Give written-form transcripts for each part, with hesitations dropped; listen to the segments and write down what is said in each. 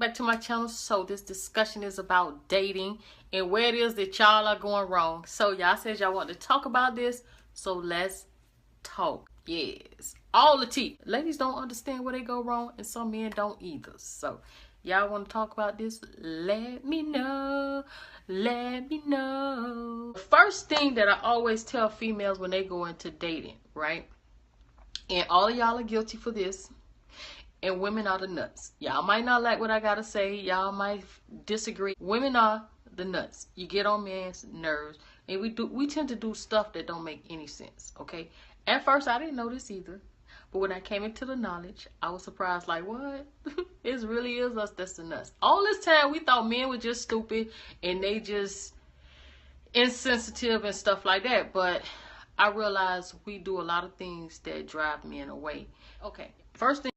Back to my channel. So this discussion is about dating and where it is that y'all are going wrong. So y'all said y'all want to talk about this, so let's talk. Yes, all the tea. Ladies don't understand where they go wrong, and some men don't either. So y'all want to talk about this? Let me know. Let me know. The first thing that I always tell females when they go into dating, right? And all of y'all are guilty for this. And women are the nuts. Y'all might not like what I gotta say. Y'all might disagree. Women are the nuts. You get on men's nerves. And we tend to do stuff that don't make any sense, okay? At first, I didn't know this either. But when I came into the knowledge, I was surprised, like, what? It really is us that's the nuts. All this time, we thought men were just stupid and they just insensitive and stuff like that. But I realized we do a lot of things that drive men away. Okay, first thing,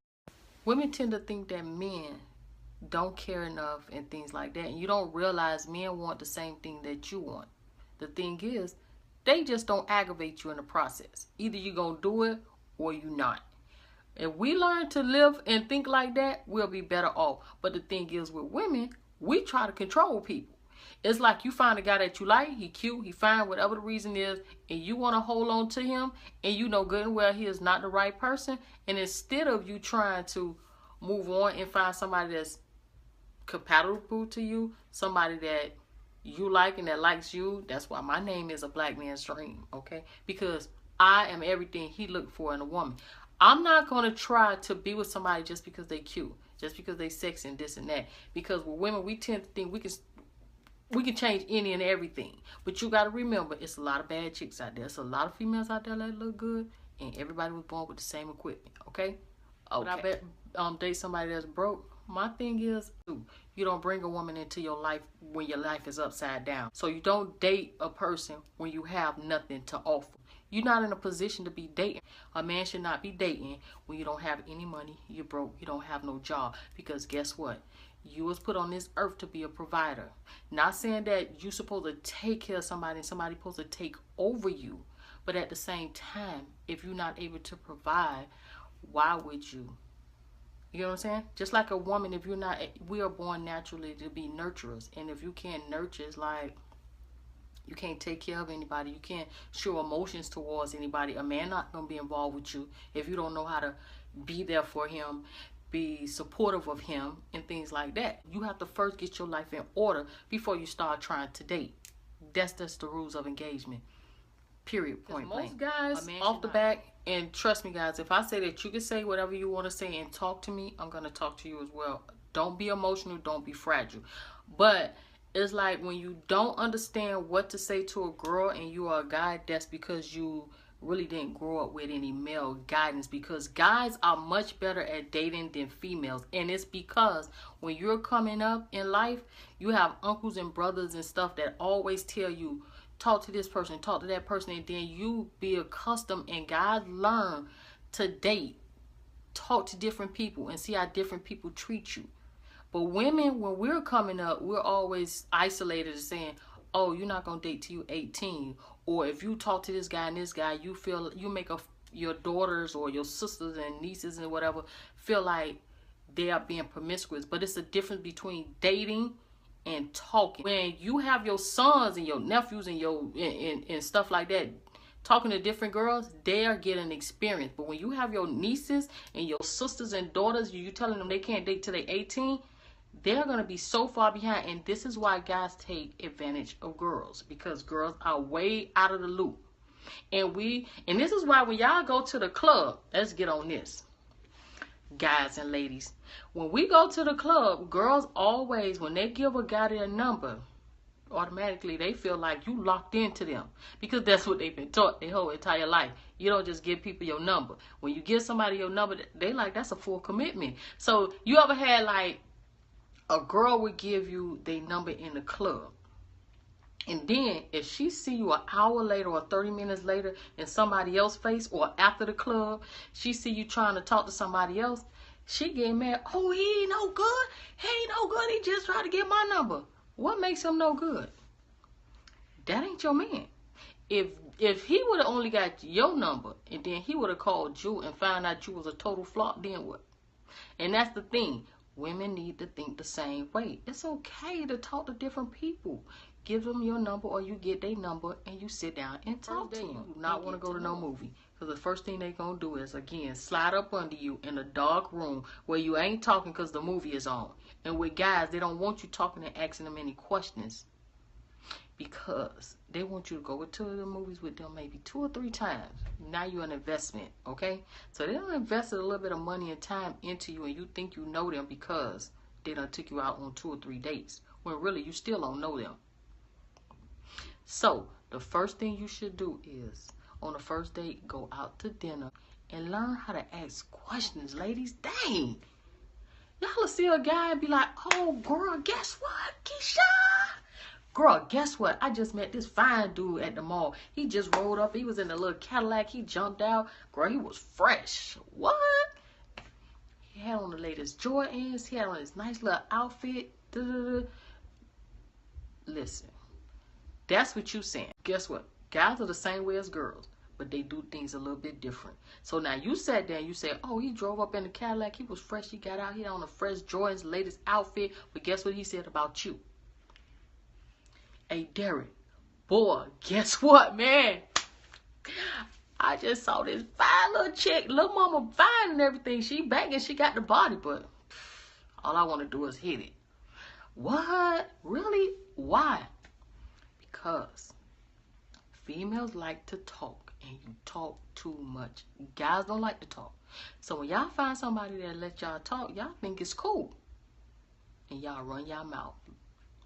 women tend to think that men don't care enough and things like that. And you don't realize men want the same thing that you want. The thing is, they just don't aggravate you in the process. Either you're going to do it or you're not. If we learn to live and think like that, we'll be better off. But the thing is, with women, we try to control people. It's like you find a guy that you like, he cute, he fine, whatever the reason is, and you want to hold on to him, and you know good and well he is not the right person. And instead of you trying to move on and find somebody that's compatible to you, somebody that you like and that likes you, that's why my name is A Black Man's Dream, okay? Because I am everything he looked for in a woman. I'm not going to try to be with somebody just because they cute, just because they sexy and this and that. Because with women, we tend to think we can change any and everything. But you got to remember, it's a lot of bad chicks out there. It's a lot of females out there that look good, and everybody was born with the same equipment, okay? But I bet date somebody that's broke. My thing is, you don't bring a woman into your life when your life is upside down. So you don't date a person when you have nothing to offer. You're not in a position to be dating. A man should not be dating when you don't have any money, you're broke, you don't have no job. Because guess what? You was put on this earth to be a provider. Not saying that you're supposed to take care of somebody and somebody's supposed to take over you. But at the same time, if you're not able to provide, why would you? You know what I'm saying? Just like a woman, if you're not, we are born naturally to be nurturers. And if you can't nurture, it's like you can't take care of anybody. You can't show emotions towards anybody. A man not going to be involved with you if you don't know how to be there for him, be supportive of him, and things like that. You have to first get your life in order before you start trying to date. That's just the rules of engagement. Period. Point blank. Most guys off the back, and trust me guys, if I say that you can say whatever you want to say and talk to me, I'm going to talk to you as well. Don't be emotional, don't be fragile. But it's like when you don't understand what to say to a girl and you are a guy, that's because you really didn't grow up with any male guidance. Because guys are much better at dating than females. And it's because when you're coming up in life, you have uncles and brothers and stuff that always tell you, talk to this person, talk to that person, and then you be accustomed, and guys learn to date, talk to different people, and see how different people treat you. But women, when we're coming up, we're always isolated and saying, oh, you're not going to date till you're 18. Or if you talk to this guy and this guy, you feel, you make your daughters or your sisters and nieces and whatever feel like they are being promiscuous. But it's a difference between dating and talking. When you have your sons and your nephews and your and stuff like that talking to different girls, they are getting experience. But when you have your nieces and your sisters and daughters, you telling them they can't date till they're 18, they're going to be so far behind. And this is why guys take advantage of girls, because girls are way out of the loop. And this is why when y'all go to the club, let's get on this, guys and ladies. When we go to the club, girls always, when they give a guy their number, automatically they feel like you locked into them, because that's what they've been taught their whole entire life. You don't just give people your number. When you give somebody your number, they like, that's a full commitment. So you ever had like a girl would give you their number in the club, and then if she see you an hour later or 30 minutes later in somebody else's face, or after the club, she see you trying to talk to somebody else, she get mad. Oh, he ain't no good. He ain't no good. He just tried to get my number. What makes him no good? That ain't your man. If he would have only got your number and then he would have called you and found out you was a total flop, then what? And that's the thing. Women need to think the same way. It's okay to talk to different people. Give them your number, or you get their number and you sit down and talk to them. You do not want to go to no movie, because the first thing they gonna do is, again, slide up under you in a dark room where you ain't talking because the movie is on. And with guys, they don't want you talking and asking them any questions, because they want you to go to the movies with them maybe 2 or 3 times. Now you're an investment, okay? So they don't invest a little bit of money and time into you, and you think you know them because they done took you out on 2 or 3 dates, when really you still don't know them. So the first thing you should do is, on the first date, go out to dinner and learn how to ask questions, ladies. Dang. Y'all will see a guy and be like, oh, girl, guess what, Keisha? Girl, guess what? I just met this fine dude at the mall. He just rolled up. He was in a little Cadillac. He jumped out. Girl, he was fresh. What? He had on the latest Jordans. He had on his nice little outfit. Listen, that's what you saying. Guess what? Guys are the same way as girls, but they do things a little bit different. So now you sat there and you said, oh, he drove up in the Cadillac. He was fresh. He got out. He had on a fresh Jordan's latest outfit. But guess what he said about you? Hey, Derek, boy, guess what, man? I just saw this fine little chick, little mama fine and everything. She banging, she got the body, but all I want to do is hit it. What? Really? Why? Because females like to talk, and you talk too much. Guys don't like to talk. So when y'all find somebody that let y'all talk, y'all think it's cool. And y'all run y'all mouth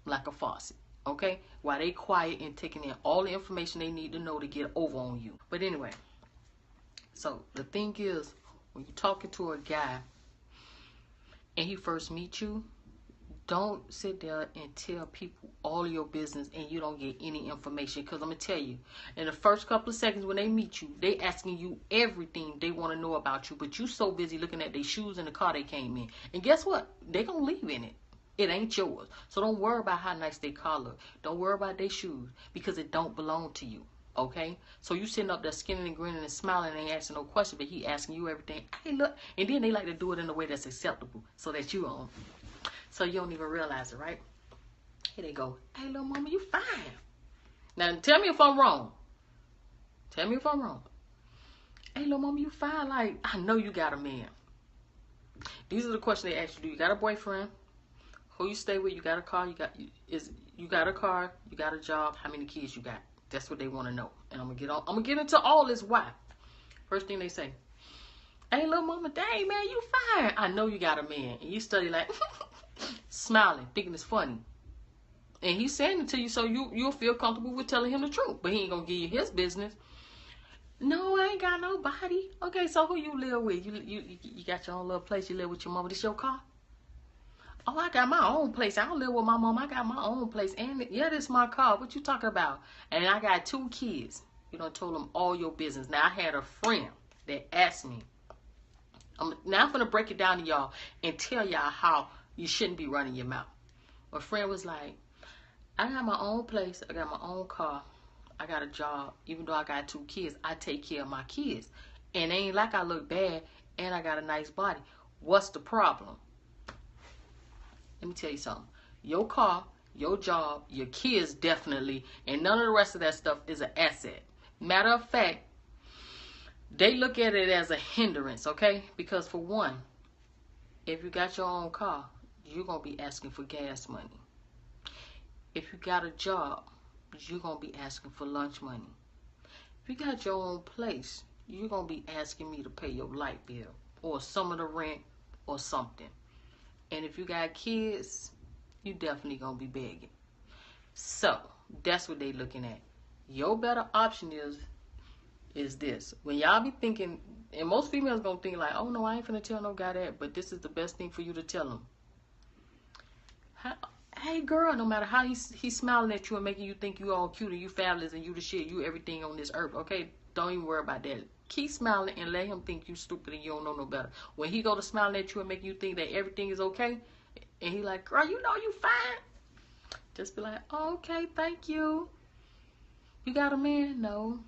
like a faucet. Okay? While they quiet and taking in all the information they need to know to get over on you. But anyway, so the thing is, when you're talking to a guy and he first meets you, don't sit there and tell people all your business and you don't get any information. Because I'm going to tell you, in the first couple of seconds when they meet you, they asking you everything they want to know about you. But you so busy looking at their shoes and the car they came in. And guess what? They going to leave in it. It ain't yours. So don't worry about how nice they car look. Don't worry about their shoes, because it don't belong to you. Okay? So you sitting up there skinning and grinning and smiling and ain't asking no question, but he asking you everything. Hey, look. And then they like to do it in a way that's acceptable, so that you don't. So you don't even realize it, right? Here they go. Hey, little mama, you fine. Now tell me if I'm wrong. Tell me if I'm wrong. Hey, little mama, you fine. Like, I know you got a man. These are the questions they ask you. Do you got a boyfriend? Who you stay with? You got a car? You got a car? You got a job? How many kids you got? That's what they want to know. And I'm gonna get into all this why. First thing they say, hey, little mama, dang, man, you fine. I know you got a man. And you study like smiling, thinking it's funny. And he's saying it to you so you'll feel comfortable with telling him the truth. But he ain't gonna give you his business. No, I ain't got nobody. Okay, so who you live with? You got your own little place. You live with your mama. This your car? Oh, I got my own place. I don't live with my mom. I got my own place. And yeah, this is my car. What you talking about? And I got 2 kids. You done told them all your business. Now, I had a friend that asked me. Now, I'm going to break it down to y'all and tell y'all how you shouldn't be running your mouth. My friend was like, I got my own place. I got my own car. I got a job. Even though I got 2 kids, I take care of my kids. And it ain't like I look bad and I got a nice body. What's the problem? Let me tell you something. Your car, your job, your kids definitely, and none of the rest of that stuff is an asset. Matter of fact, they look at it as a hindrance, okay? Because for one, if you got your own car, you're going to be asking for gas money. If you got a job, you're going to be asking for lunch money. If you got your own place, you're going to be asking me to pay your light bill or some of the rent or something. And if you got kids, you definitely gonna be begging. So that's what they looking at. Your better option is this. When y'all be thinking, and most females gonna think like, oh no, I ain't finna tell no guy that, but this is the best thing for you to tell him. Hey girl, no matter how he's smiling at you and making you think you all cute and you fabulous and you the shit, you everything on this earth, okay? Don't even worry about that. Keep smiling and let him think you stupid and you don't know no better. When he go to smiling at you and making you think that everything is okay, and he like, girl, you know you fine. Just be like, oh, okay, thank you. You got a man? No.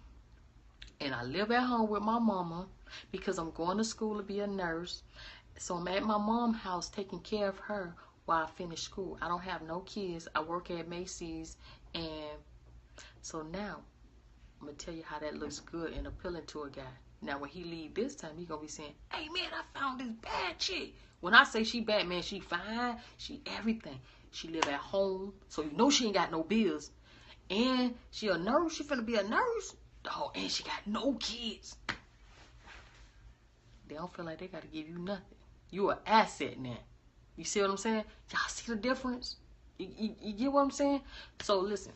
And I live at home with my mama because I'm going to school to be a nurse. So I'm at my mom's house taking care of her while I finish school. I don't have no kids. I work at Macy's. And so now I'm going to tell you how that looks good and appealing to a guy. Now, when he leave this time, he going to be saying, hey, man, I found this bad chick. When I say she bad, man, she fine. She everything. She live at home, so you know she ain't got no bills. And she a nurse. She finna be a nurse. Oh, and she got no kids. They don't feel like they got to give you nothing. You an asset now. You see what I'm saying? Y'all see the difference? You get what I'm saying? So listen.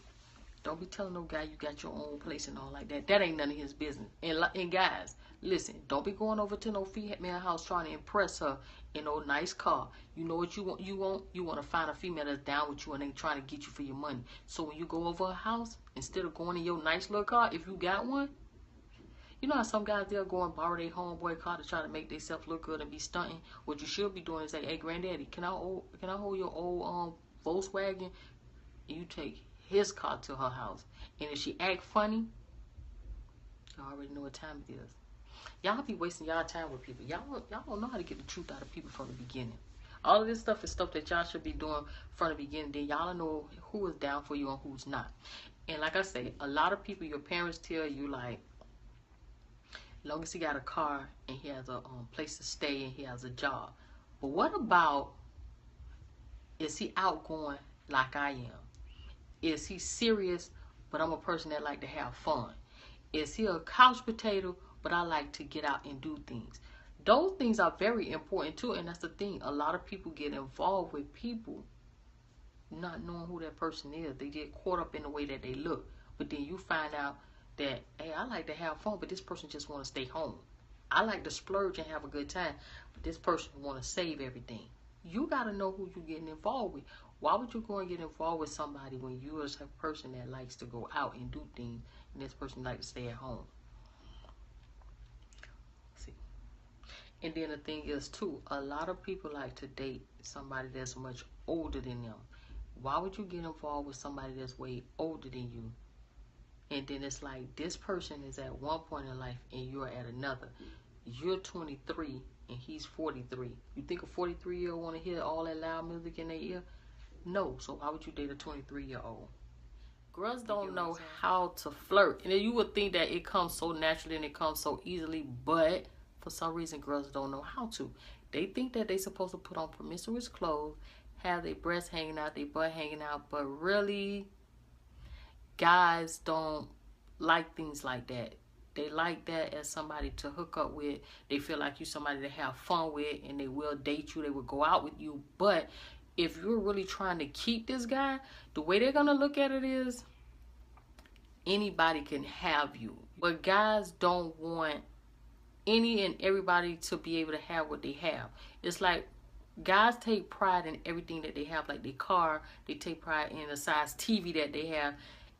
Don't be telling no guy you got your own place and all like that. That ain't none of his business. And guys, listen, don't be going over to no female house trying to impress her in no nice car. You know what you want? You want to find a female that's down with you and ain't trying to get you for your money. So when you go over a house, instead of going in your nice little car, if you got one, you know how some guys, they'll go and borrow their homeboy car to try to make themselves look good and be stunting. What you should be doing is say, hey, granddaddy, can I hold your old Volkswagen? And you take his car to her house. And if she act funny, y'all already know what time it is. Y'all be wasting y'all time with people. Y'all don't know how to get the truth out of people from the beginning. All of this stuff is stuff that y'all should be doing from the beginning. Then y'all know who is down for you and who's not. And like I say, a lot of people, your parents tell you, like, as long as he got a car and he has a place to stay and he has a job. But what about, is he outgoing like I am? Is he serious, but I'm a person that like to have fun? Is he a couch potato, but I like to get out and do things? Those things are very important too, and that's the thing. A lot of people get involved with people not knowing who that person is. They get caught up in the way that they look. But then you find out that, hey, I like to have fun, but this person just want to stay home. I like to splurge and have a good time, but this person want to save everything. You got to know who you're getting involved with. Why would you go and get involved with somebody when you are a person that likes to go out and do things and this person likes to stay at home? See. And then the thing is too, a lot of people like to date somebody that's much older than them. Why would you get involved with somebody that's way older than you? And then it's like this person is at one point in life and you're at another. You're 23 and he's 43. You think a 43-year-old want to hear all that loud music in their ear? No. So why would you date a 23-year-old? Girls don't know how to flirt. And then you would think that it comes so naturally and it comes so easily, but for some reason girls don't know how to. They think that they're supposed to put on promiscuous clothes, have their breasts hanging out, their butt hanging out, but really, guys don't like things like that. They like that as somebody to hook up with. They feel like you somebody to have fun with, and they will date you. They will go out with you. But if you're really trying to keep this guy, the way they're going to look at it is anybody can have you. But guys don't want any and everybody to be able to have what they have. It's like guys take pride in everything that they have, like their car. They take pride in the size TV that they have.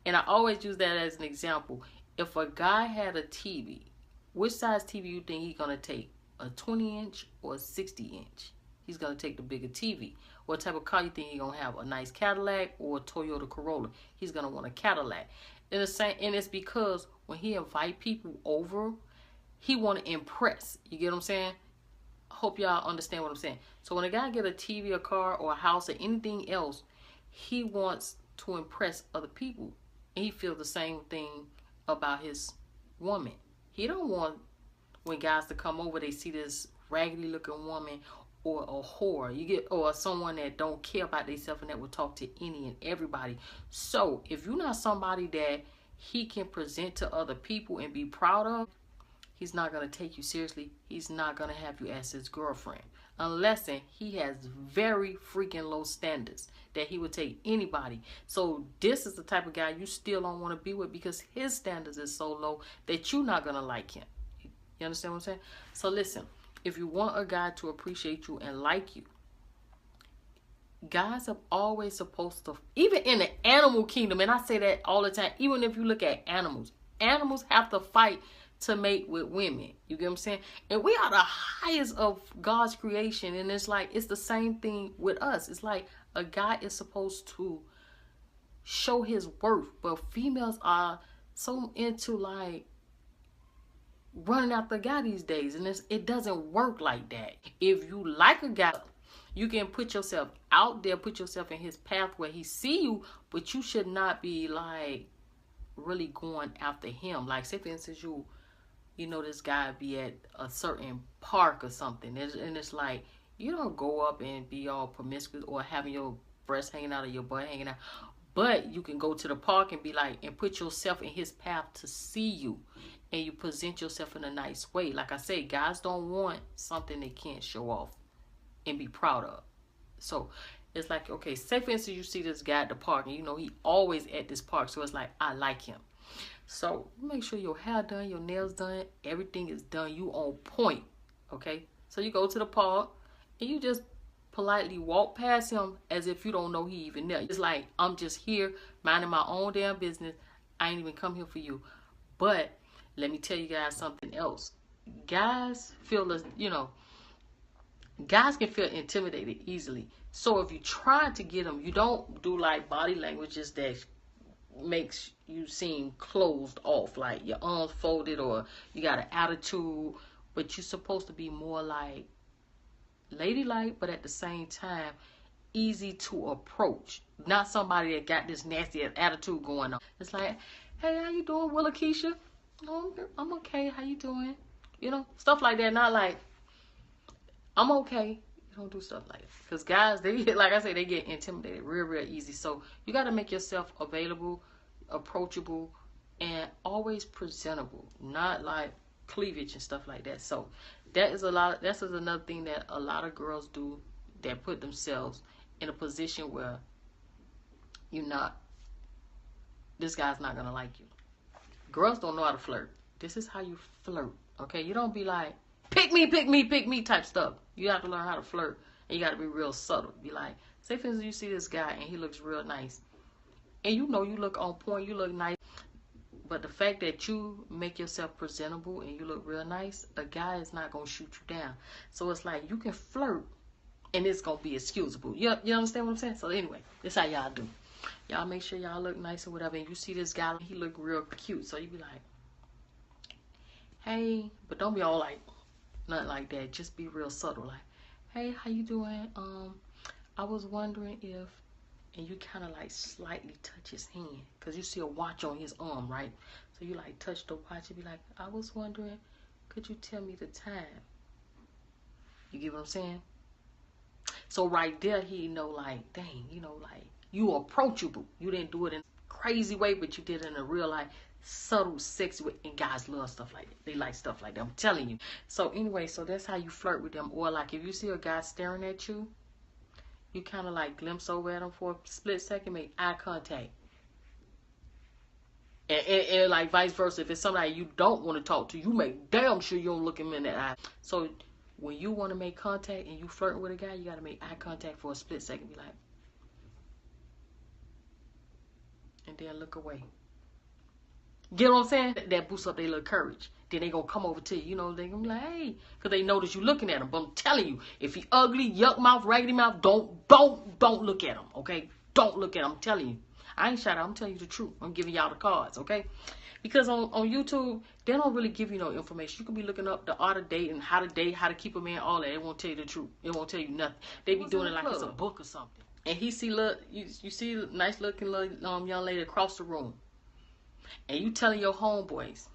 And I always use that as an example. If a guy had a TV, which size TV you think he's going to take? A 20-inch or a 60-inch? He's going to take the bigger TV. What type of car you think he's going to have? A nice Cadillac or a Toyota Corolla? He's going to want a Cadillac. And it's because when he invite people over, he want to impress. You get what I'm saying? I hope y'all understand what I'm saying. So when a guy get a TV, a car, or a house, or anything else, he wants to impress other people. And he feels the same thing about his woman. He don't want when guys to come over, they see this raggedy looking woman or a whore. Or someone that don't care about themselves and that will talk to any and everybody. So if you're not somebody that he can present to other people and be proud of, he's not going to take you seriously. He's not going to have you as his girlfriend. Unless he has very freaking low standards that he would take anybody. So this is the type of guy you still don't want to be with because his standards is so low that you're not going to like him. You understand what I'm saying? So listen, if you want a guy to appreciate you and like you, guys are always supposed to, even in the animal kingdom, and I say that all the time, even if you look at animals have to fight to mate with women. You get what I'm saying? And we are the highest of God's creation. And it's like, it's the same thing with us. It's like a guy is supposed to show his worth. But females are so into like running after a guy these days, and it doesn't work like that. If you like a guy, you can put yourself out there, put yourself in his path where he see you, but you should not be like really going after him. Like, say for instance, you know this guy be at a certain park or something, and it's like, you don't go up and be all promiscuous or having your breast hanging out or your butt hanging out. But you can go to the park and be like, and put yourself in his path to see you. And you present yourself in a nice way. Like I say, guys don't want something they can't show off and be proud of. So it's like, okay, say for instance, you see this guy at the park, and you know he always at this park. So it's like, I like him. So make sure your hair done, your nails done, everything is done. You on point, okay? So you go to the park, and you just politely walk past him as if you don't know he even there. It's like, I'm just here minding my own damn business. I ain't even come here for you. But let me tell you guys something else. Guys feel, you know, guys can feel intimidated easily. So if you try to get them, you don't do like body languages that makes you seem closed off, like your arms folded or you got an attitude, but you're supposed to be more like ladylike, but at the same time easy to approach. Not somebody that got this nasty attitude going on. It's like, hey, how you doing, Willa Keisha? Oh, I'm okay. How you doing? You know, stuff like that. Not like, I'm okay. You don't do stuff like that. Because guys, they get, like I say, they get intimidated real easy. So you got to make yourself available, approachable, and always presentable. Not like cleavage and stuff like that. So that's another thing that a lot of girls do, that put themselves in a position where this guy's not going to like you. Girls don't know how to flirt. This is how you flirt, okay? You don't be like, pick me type stuff. You have to learn how to flirt, and you got to be real subtle. Be like, say for instance, you see this guy, and he looks real nice. And you know you look on point, you look nice. But the fact that you make yourself presentable and you look real nice, a guy is not going to shoot you down. So it's like, you can flirt, and it's going to be excusable. You understand what I'm saying? So anyway, this how y'all do. Y'all make sure y'all look nice or whatever. And you see this guy, he look real cute. So you be like, hey, but don't be all like, nothing like that. Just be real subtle. Like, hey, how you doing? I was wondering if, and you kind of like slightly touch his hand, because you see a watch on his arm, right? So you like touch the watch and be like, I was wondering, could you tell me the time? You get what I'm saying? So right there, he know like, dang, you know, like, you approachable. You didn't do it in a crazy way, but you did it in a real, like, subtle, sexy way. And guys love stuff like that. They like stuff like that. I'm telling you. So anyway, so that's how you flirt with them. Or like, if you see a guy staring at you, you kind of like glimpse over at him for a split second, make eye contact. And like vice versa. If it's somebody you don't want to talk to, you make damn sure you don't look him in the eye. So when you want to make contact and you flirting with a guy, you got to make eye contact for a split second. Be like, and then look away. Get what I'm saying? That boosts up their little courage. Then they gonna come over to you. You know, they gonna be like, hey, because they know that you looking at them. But I'm telling you, if he ugly, yuck mouth, raggedy mouth, don't look at him. Okay, don't look at him. I'm telling you, I ain't shot out. I'm telling you the truth. I'm giving y'all the cards. Okay, because on YouTube they don't really give you no information. You can be looking up the art of dating, how to keep a man, all that. It won't tell you the truth. It won't tell you nothing. They be doing it like it's a book or something. And he see, look, you see a nice looking little young lady across the room. And you telling your homeboys,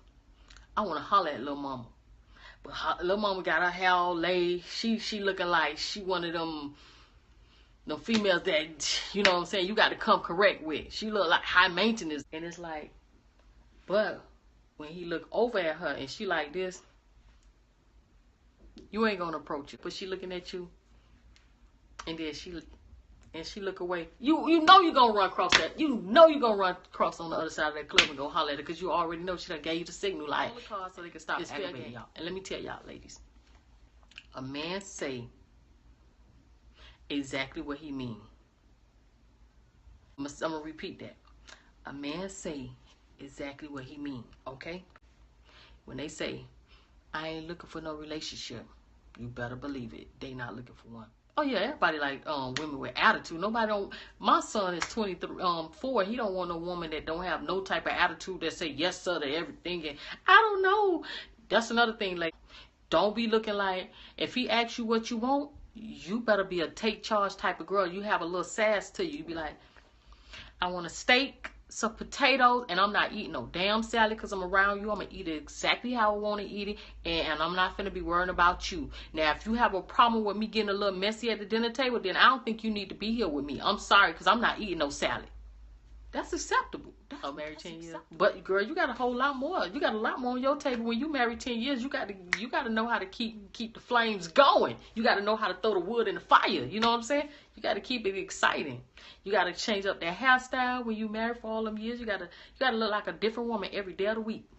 I want to holler at little mama. But little mama got her hair all laid. She looking like she one of them females that, you know what I'm saying, you got to come correct with. She look like high maintenance. And it's like, but when he look over at her and she like this, you ain't going to approach it. But she looking at you, and then she look away. You know you're going to run across that. You know you're going to run across on the other side of that club and go holler at her, because you already know she done gave you the signal, like, so they can stop aggravating y'all. And let me tell y'all, ladies, a man say exactly what he mean. I'm going to repeat that. A man say exactly what he mean, okay? When they say, I ain't looking for no relationship, you better believe it. They not looking for one. Oh yeah, everybody like women with attitude. Nobody don't. My son is 4. He don't want no woman that don't have no type of attitude that say yes sir to everything. And I don't know. That's another thing. Like, don't be looking like, if he asks you what you want, you better be a take charge type of girl. You have a little sass to you. You be like, I want a steak, some potatoes, and I'm not eating no damn salad because I'm around you. I'm going to eat it exactly how I want to eat it, and I'm not going to be worrying about you. Now, if you have a problem with me getting a little messy at the dinner table, then I don't think you need to be here with me. I'm sorry, because I'm not eating no salad. That's acceptable. That's married 10 years. But girl, you got a whole lot more. You got a lot more on your table. When you married 10 years, you got to know how to keep the flames going. You got to know how to throw the wood in the fire. You know what I'm saying? You got to keep it exciting. You got to change up that hairstyle when you married for all them years. You got to look like a different woman every day of the week.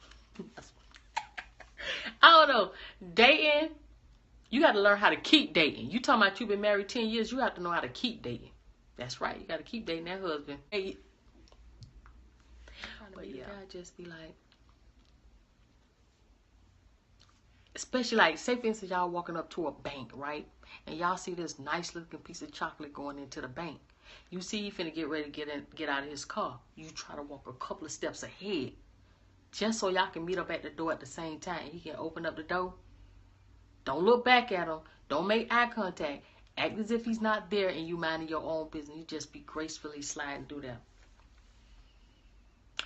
I don't know. Dating, you got to learn how to keep dating. You talking about you been married 10 years, you have to know how to keep dating. That's right. You got to keep dating that husband. Hey, but yeah, I just be like, especially like, say for instance, y'all walking up to a bank, right? And y'all see this nice looking piece of chocolate going into the bank. You see he finna get ready to get out of his car. You try to walk a couple of steps ahead, just so y'all can meet up at the door at the same time. He can open up the door. Don't look back at him. Don't make eye contact. Act as if he's not there and you minding your own business. You just be gracefully sliding through there.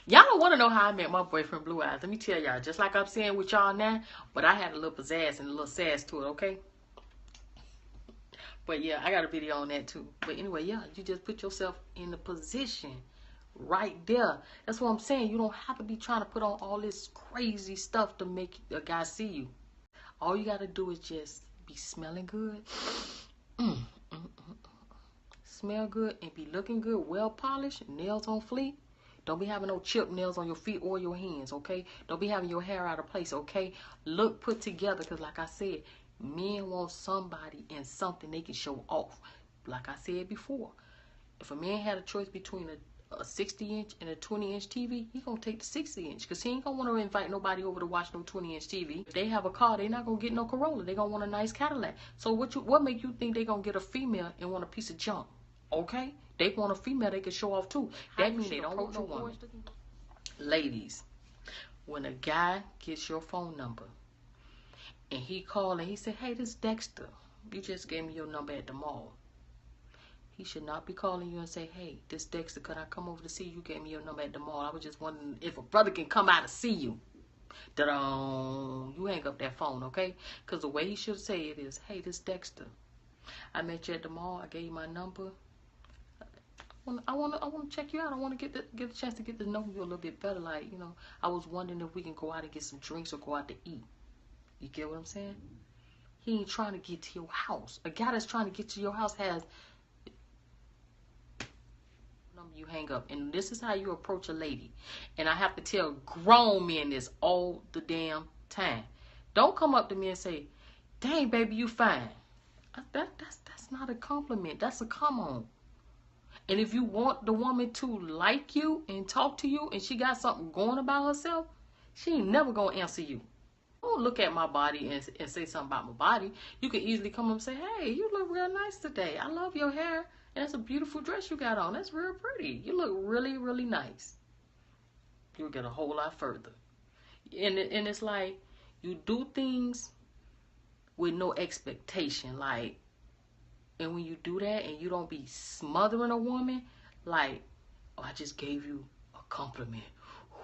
Y'all don't want to know how I met my boyfriend Blue Eyes. Let me tell y'all, just like I'm saying with y'all now, but I had a little pizzazz and a little sass to it, okay? But yeah, I got a video on that too. But anyway, yeah, you just put yourself in the position right there. That's what I'm saying. You don't have to be trying to put on all this crazy stuff to make a guy see you. All you got to do is just be smelling good. Smell good and be looking good, well polished, nails on fleek. Don't be having no chipped nails on your feet or your hands, okay? Don't be having your hair out of place, okay? Look put together, because like I said, men want somebody and something they can show off. Like I said before, if a man had a choice between a 60-inch and a 20-inch TV, he gonna take the 60-inch, because he ain't gonna want to invite nobody over to watch no 20-inch TV. If they have a car, they not gonna get no Corolla. They gonna want a nice Cadillac. So what make you think they gonna get a female and want a piece of junk? Okay? They want a female they can show off too. That means they don't want no woman. Ladies, when a guy gets your phone number and he called and he said, hey, this is Dexter. You just gave me your number at the mall. He should not be calling you and say, hey, this is Dexter. Could I come over to see you? You gave me your number at the mall. I was just wondering if a brother can come out to see you. Da-dum. You hang up that phone, okay? Because the way he should say it is, hey, this is Dexter. I met you at the mall. I gave you my number. I want to check you out. I want to get a chance to get to know you a little bit better. Like, you know, I was wondering if we can go out and get some drinks or go out to eat. You get what I'm saying? He ain't trying to get to your house. A guy that's trying to get to your house has number you hang up. And this is how you approach a lady. And I have to tell grown men this all the damn time. Don't come up to me and say, dang, baby, you fine. That's not a compliment. That's a come on. And if you want the woman to like you and talk to you and she got something going about herself, she ain't never going to answer you. Don't look at my body and say something about my body. You can easily come up and say, hey, you look real nice today. I love your hair. And that's a beautiful dress you got on. That's real pretty. You look really, really nice. You'll get a whole lot further. And it's like you do things with no expectation. Like, and when you do that and you don't be smothering a woman, like, oh, I just gave you a compliment.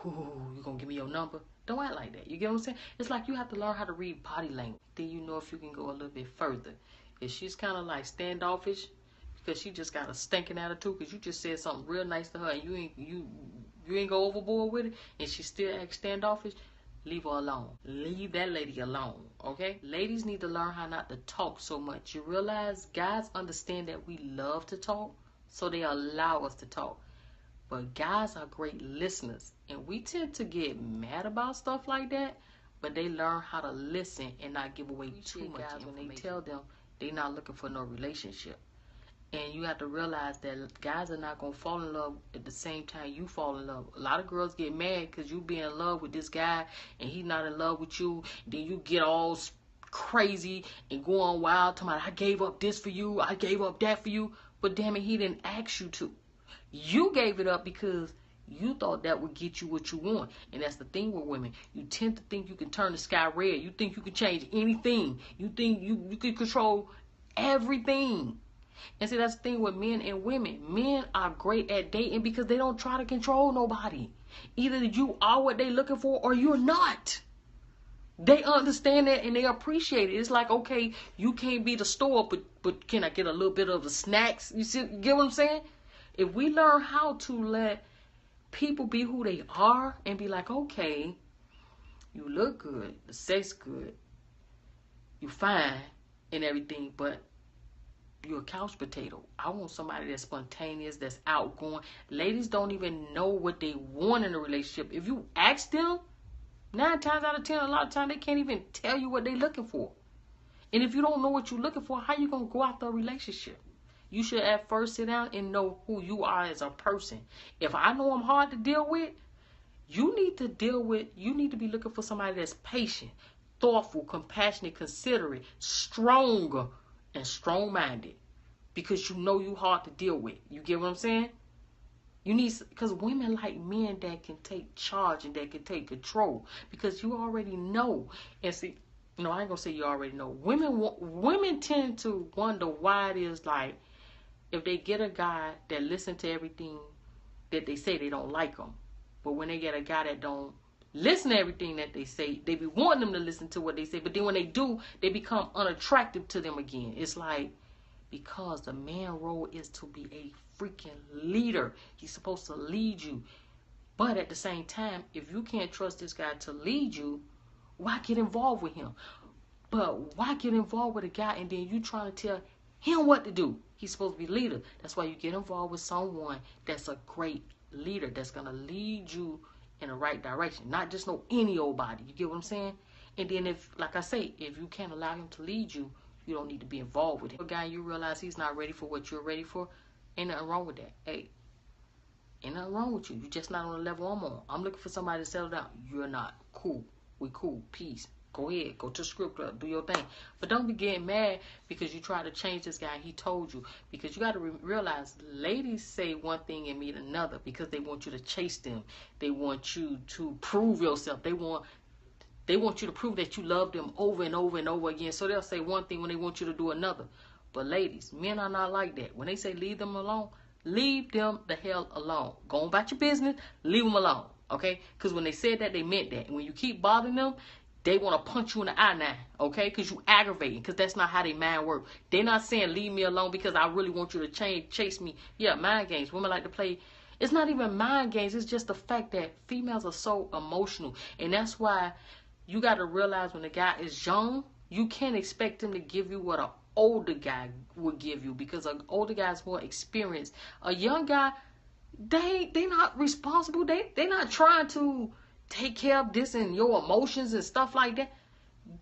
Ooh, you gonna give me your number? Don't act like that. You get what I'm saying? It's like you have to learn how to read body language. Then you know if you can go a little bit further. If she's kind of like standoffish because she just got a stinking attitude because you just said something real nice to her and you ain't go overboard with it and she still acts standoffish, leave her alone. Leave that lady alone, okay? Ladies need to learn how not to talk so much. You realize guys understand that we love to talk, so they allow us to talk. But guys are great listeners, and we tend to get mad about stuff like that, but they learn how to listen and not give away too much guys when they tell them they're not looking for no relationship. And you have to realize that guys are not going to fall in love at the same time you fall in love. A lot of girls get mad because you be in love with this guy and he's not in love with you. Then you get all crazy and go on wild talking about, I gave up this for you, I gave up that for you. But damn it, he didn't ask you to. You gave it up because You thought that would get you what you want. And that's the thing with women. You tend to think you can turn the sky red. You think you can change anything. You think you can control everything. And see, that's the thing with men and women. Men are great at dating because they don't try to control nobody. Either you are what they're looking for or you're not. They understand that and they appreciate it. It's like, okay, you can't be the store, but can I get a little bit of the snacks? You get what I'm saying? If we learn how to let people be who they are and be like, okay, you look good, the sex good, you fine and everything, but you're a couch potato. I want somebody that's spontaneous, that's outgoing. Ladies don't even know what they want in a relationship. If you ask them, 9 times out of 10, a lot of times they can't even tell you what they're looking for. And if you don't know what you're looking for, how you going to go after a relationship? You should at first sit down and know who you are as a person. If I know I'm hard to deal with, you need to be looking for somebody that's patient, thoughtful, compassionate, considerate, stronger, and strong-minded. Because you know you hard to deal with. You get what I'm saying? You need, because women like men that can take charge and that can take control. Because you already know. And see, no, I ain't gonna say you already know. Women tend to wonder why it is like, if they get a guy that listen to everything that they say, they don't like him. But when they get a guy that don't listen to everything that they say, they be wanting them to listen to what they say. But then when they do, they become unattractive to them again. It's like, because the man role is to be a freaking leader. He's supposed to lead you. But at the same time, if you can't trust this guy to lead you, why get involved with him? But why get involved with a guy and then you trying to tell him what to do? He's supposed to be leader. That's why you get involved with someone that's a great leader, that's going to lead you in the right direction. Not just no any old body. You get what I'm saying? And then if, like I say, if you can't allow him to lead you, you don't need to be involved with him. A guy, you realize he's not ready for what you're ready for, ain't nothing wrong with that. Hey, ain't nothing wrong with you. You're just not on the level I'm on. I'm looking for somebody to settle down. You're not. Cool. We cool. Peace. Go ahead. Go to the script club. Do your thing. But don't be getting mad because you try to change this guy and he told you. Because you got to realize ladies say one thing and mean another because they want you to chase them. They want you to prove yourself. They want you to prove that you love them over and over and over again. So they'll say one thing when they want you to do another. But ladies, men are not like that. When they say leave them alone, leave them the hell alone. Go on about your business. Leave them alone. Okay? Because when they said that, they meant that. And when you keep bothering them, they want to punch you in the eye now. Okay? Because you aggravating. Because that's not how they mind work. They're not saying leave me alone because I really want you to chase me. Yeah, mind games. Women like to play. It's not even mind games. It's just the fact that females are so emotional. And that's why you got to realize when the guy is young, you can't expect him to give you what an older guy would give you because an older guy is more experienced. A young guy, they not responsible. They not trying to take care of this and your emotions and stuff like that.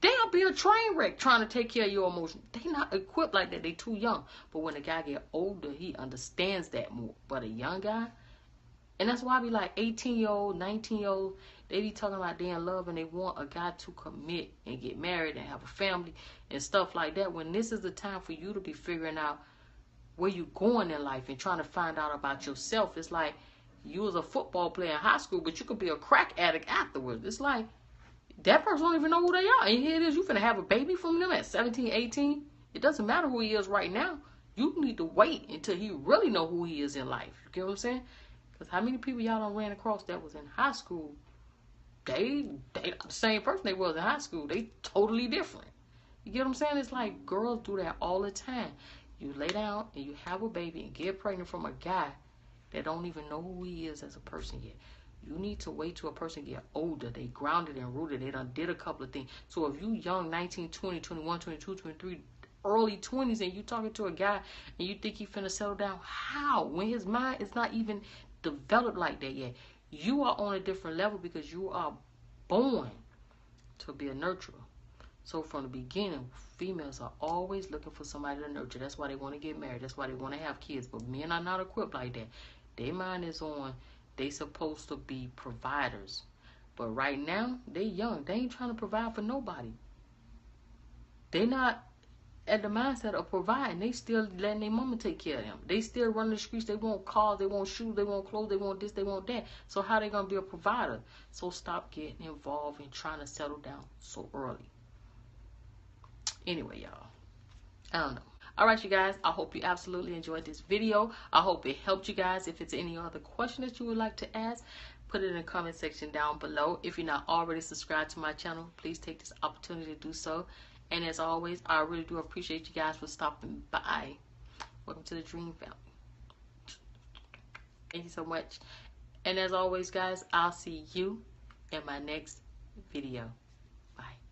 They'll be a train wreck trying to take care of your emotions. They not equipped like that. They too young. But when the guy get older, he understands that more. But a young guy, and that's why I be like 18-year-old, 19-year-old, they be talking about they in love and they want a guy to commit and get married and have a family and stuff like that. When this is the time for you to be figuring out where you going in life and trying to find out about yourself. It's like you was a football player in high school, but you could be a crack addict afterwards. It's like that person don't even know who they are. And here it is, you finna have a baby from them at 17, 18. It doesn't matter who he is right now. You need to wait until he really know who he is in life. You get what I'm saying? Because how many people y'all done ran across that was in high school? They the same person they was in high school. They totally different. You get what I'm saying? It's like girls do that all the time. You lay down and you have a baby and get pregnant from a guy that don't even know who he is as a person yet. You need to wait till a person get older. They grounded and rooted. They done did a couple of things. So if you young, 19, 20, 21, 22, 23, early 20s, and you talking to a guy and you think he finna settle down, how? When his mind is not even developed like that yet. You are on a different level because you are born to be a nurturer. So from the beginning, females are always looking for somebody to nurture. That's why they want to get married. That's why they want to have kids. But men are not equipped like that. Their mind is on, they supposed to be providers. But right now, they young. They ain't trying to provide for nobody. They not, at the mindset of providing. They still letting their mama take care of them. They still running the streets. They want cars, they want shoes, they want clothes, they want this, they want that. So how they gonna be a provider? So stop getting involved in trying to settle down so early. Anyway, y'all, I don't know. All right, you guys, I hope you absolutely enjoyed this video. I hope it helped you guys. If it's any other question that you would like to ask, put it in the comment section down below. If you're not already subscribed to my channel, please take this opportunity to do so. And as always, I really do appreciate you guys for stopping by. Welcome to the Dream Family. Thank you so much. And as always, guys, I'll see you in my next video.